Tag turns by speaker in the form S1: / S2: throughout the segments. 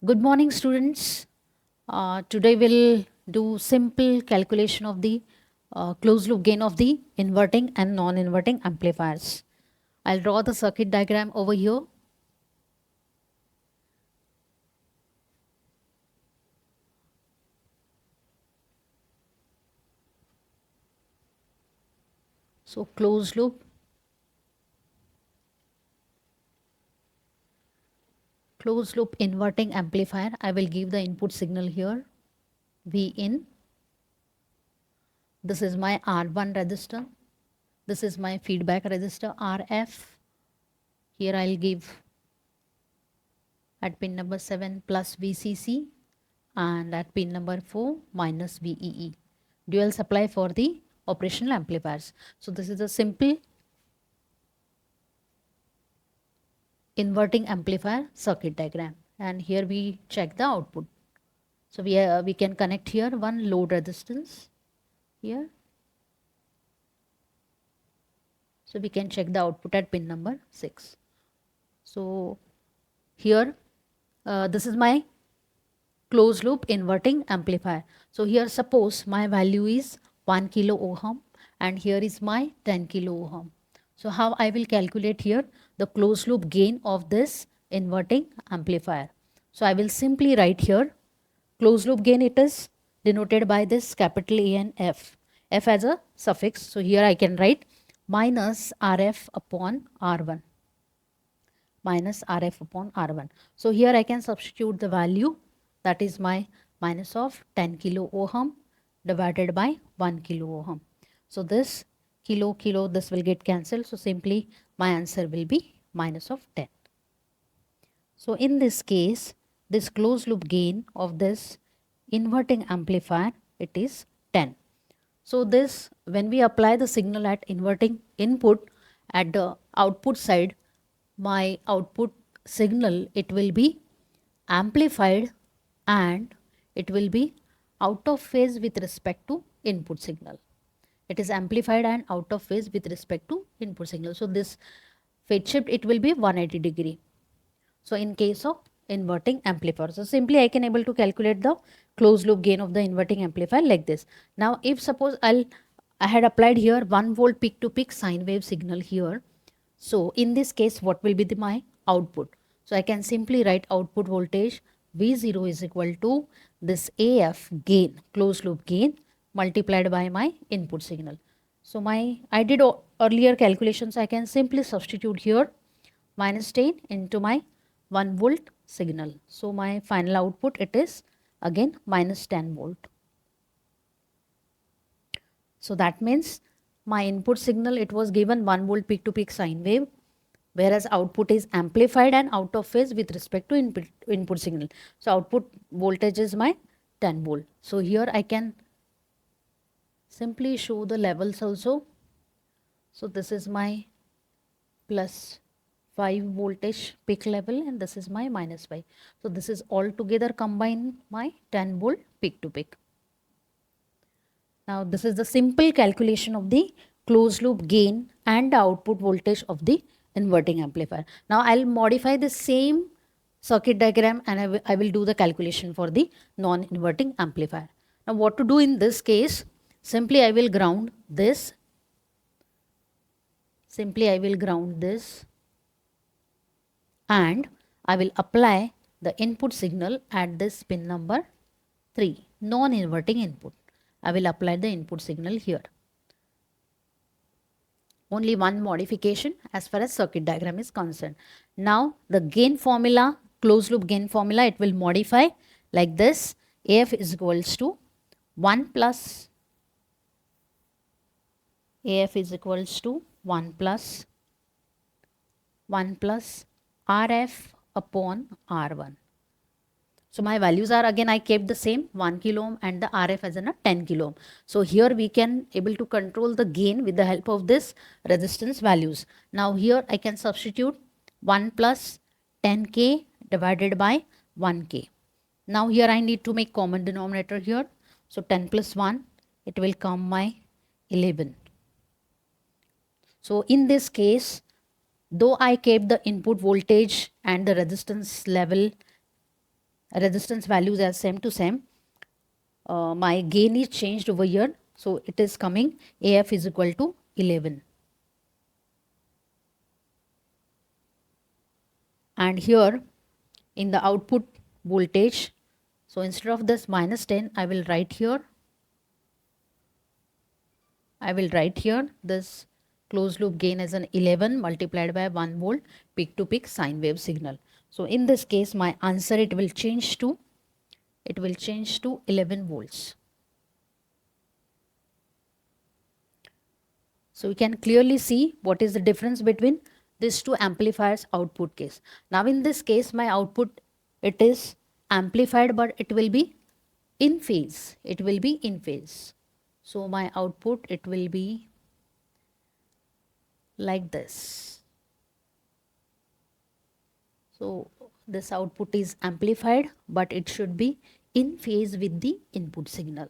S1: Good morning, students. Today we'll do simple calculation of the closed loop gain of the inverting and non-inverting amplifiers. I'll draw the circuit diagram over here. So closed loop inverting amplifier. I will give the input signal here, V in. This is my R1 resistor. This is my feedback resistor, RF. Here I'll give at pin number 7 plus VCC and at pin number 4 minus VEE. Dual supply for the operational amplifiers. So this is a simple inverting amplifier circuit diagram, and here we check the output. So we can connect here one load resistance here. So we can check the output at pin number 6. So here this is my closed loop inverting amplifier. So here suppose my value is 1 kilo ohm and here is my 10 kilo ohm. So how I will calculate here the closed loop gain of this inverting amplifier. So I will simply write here closed loop gain. It is denoted by this capital A and F. F as a suffix. So here I can write minus RF upon R1. Minus RF upon R1. So here I can substitute the value, that is my minus of 10 kilo ohm divided by 1 kilo ohm. So this kilo, this will get cancelled. So simply my answer will be minus of 10. So in this case, this closed loop gain of this inverting amplifier, it is 10. So this, when we apply the signal at inverting input at the output side, my output signal, it will be amplified and it will be out of phase with respect to input signal. It is amplified and out of phase with respect to input signal. So this phase shift, it will be 180 degree. So in case of inverting amplifier, so simply I can able to calculate the closed loop gain of the inverting amplifier like this. Now if suppose I had applied here 1 volt peak to peak sine wave signal here. So in this case, what will be my output? So I can simply write output voltage V0 is equal to this AF gain, closed loop gain, multiplied by my input signal. So I did earlier calculations. I can simply substitute here minus 10 into my 1 volt signal. So my final output, it is again minus 10 volt. So that means my input signal, it was given 1 volt peak to peak sine wave, whereas output is amplified and out of phase with respect to input signal. So output voltage is my 10 volt. So here I can simply show the levels also. So this is my plus 5 voltage peak level and this is my minus 5. So this is all together combined my 10 volt peak to peak. Now this is the simple calculation of the closed loop gain and the output voltage of the inverting amplifier. Now I'll modify the same circuit diagram and I will do the calculation for the non-inverting amplifier. Now what to do in this case? Simply I will ground this. And I will apply the input signal at this pin number 3, non-inverting input. I will apply the input signal here. Only one modification as far as circuit diagram is concerned. Now the gain formula, closed loop gain formula, it will modify like this. AF is equals to 1 plus RF upon R1. So my values are, again I kept the same 1 kilo ohm and the RF as in a 10 kilo ohm. So here we can able to control the gain with the help of this resistance values. Now here I can substitute 1 plus 10k divided by 1k. Now here I need to make common denominator here. So 10 plus 1, it will come my 11. So in this case, though I kept the input voltage and the resistance level resistance values as same to same. My gain is changed over here, so it is coming AF is equal to 11. And here in the output voltage, so instead of this minus 10, I will write here this closed loop gain as an 11 multiplied by 1 volt peak to peak sine wave signal. So in this case, my answer it will change to 11 volts. So we can clearly see what is the difference between these two amplifiers output case. Now in this case, my output, it is amplified, but it will be in phase. It will be in phase. So my output, it will be like this. So this output is amplified, but it should be in phase with the input signal.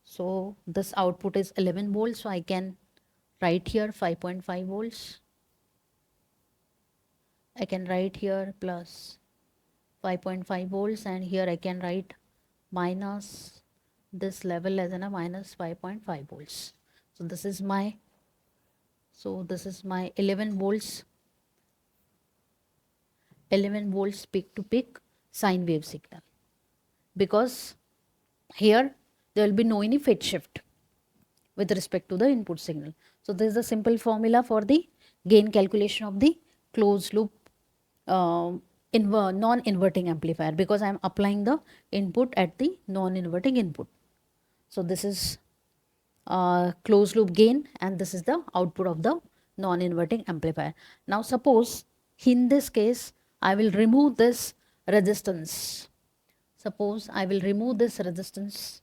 S1: So this output is 11 volts. So I can write here 5.5 volts. I can write here plus 5.5 volts, and here I can write minus this level as in a minus 5.5 volts. So this is my 11 volts peak to peak sine wave signal, because here there will be no any phase shift with respect to the input signal. So this is the simple formula for the gain calculation of the closed loop non-inverting amplifier, because I am applying the input at the non-inverting input. So this is closed loop gain, and this is the output of the non-inverting amplifier. Now suppose in this case I will remove this resistance. Suppose I will remove this resistance.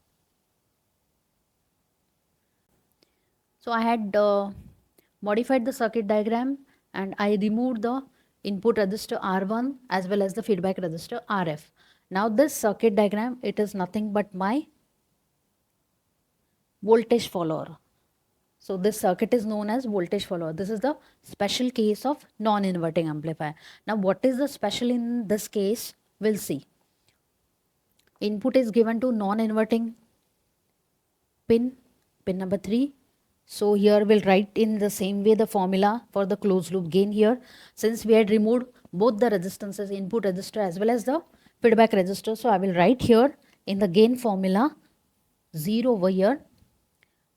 S1: So I had modified the circuit diagram, and I removed the input resistor R1 as well as the feedback resistor RF. Now this circuit diagram, it is nothing but my voltage follower. So this circuit is known as voltage follower. This is the special case of non-inverting amplifier. Now what is the special in this case? We'll see. Input is given to non-inverting pin number 3. So here we'll write in the same way the formula for the closed loop gain here. Since we had removed both the resistances, input resistor as well as the feedback resistor, so I will write here in the gain formula 0 over here,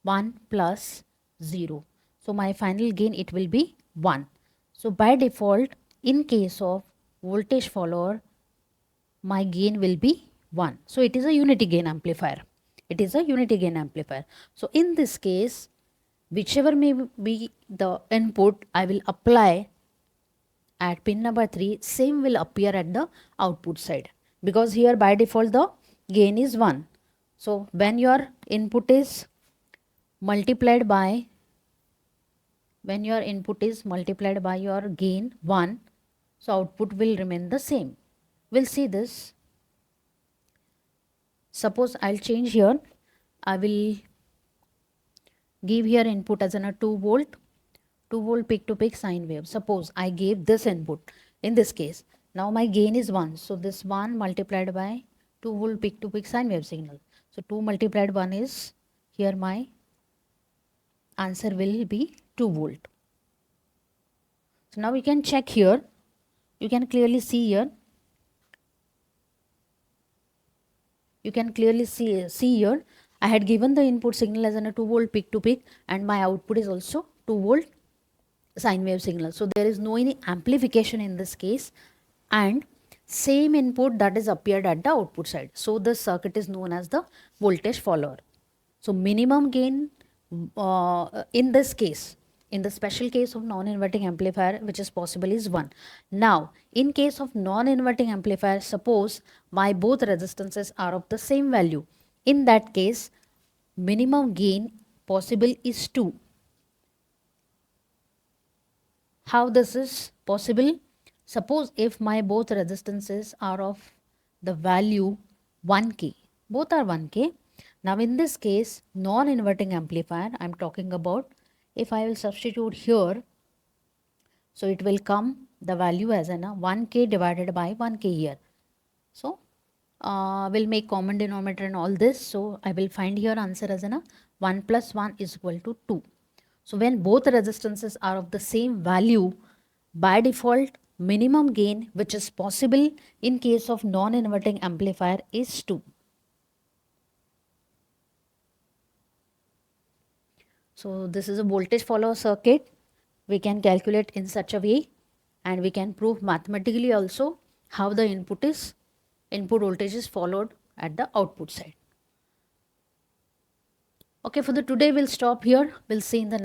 S1: 1 plus 0. So my final gain, it will be 1. So by default, in case of voltage follower, my gain will be 1. So it is a unity gain amplifier. It is a unity gain amplifier. So in this case, whichever may be the input I will apply at pin number 3, same will appear at the output side, because here by default the gain is 1. So when your input is multiplied by your gain 1, so output will remain the same. We'll see this. Suppose I'll change here. I will give here input as a 2 volt peak to peak sine wave. Suppose I gave this input in this case. Now my gain is 1. So this 1 multiplied by 2 volt peak to peak sine wave signal. So 2 multiplied 1 is, here my answer will be 2 volt. So now we can check here. You can clearly see here. Here I had given the input signal as a 2 volt peak to peak, and my output is also 2 volt sine wave signal. So there is no any amplification in this case, and same input that is appeared at the output side. So the circuit is known as the voltage follower. So minimum gain in this case, in the special case of non-inverting amplifier, which is possible, is 1. Now in case of non-inverting amplifier, suppose my both resistances are of the same value. In that case, minimum gain possible is 2. How this is possible? Suppose if my both resistances are of the value 1K, both are 1K. Now in this case, non-inverting amplifier, I am talking about, if I will substitute here, so it will come the value as 1K divided by 1K here. So will make common denominator in all this. So I will find here answer as 1 plus 1 is equal to 2. So when both resistances are of the same value, by default, minimum gain which is possible in case of non-inverting amplifier is 2. So this is a voltage follower circuit. We can calculate in such a way, and we can prove mathematically also how the input voltage is followed at the output side. Okay, for the today we'll stop here. We'll see in the next.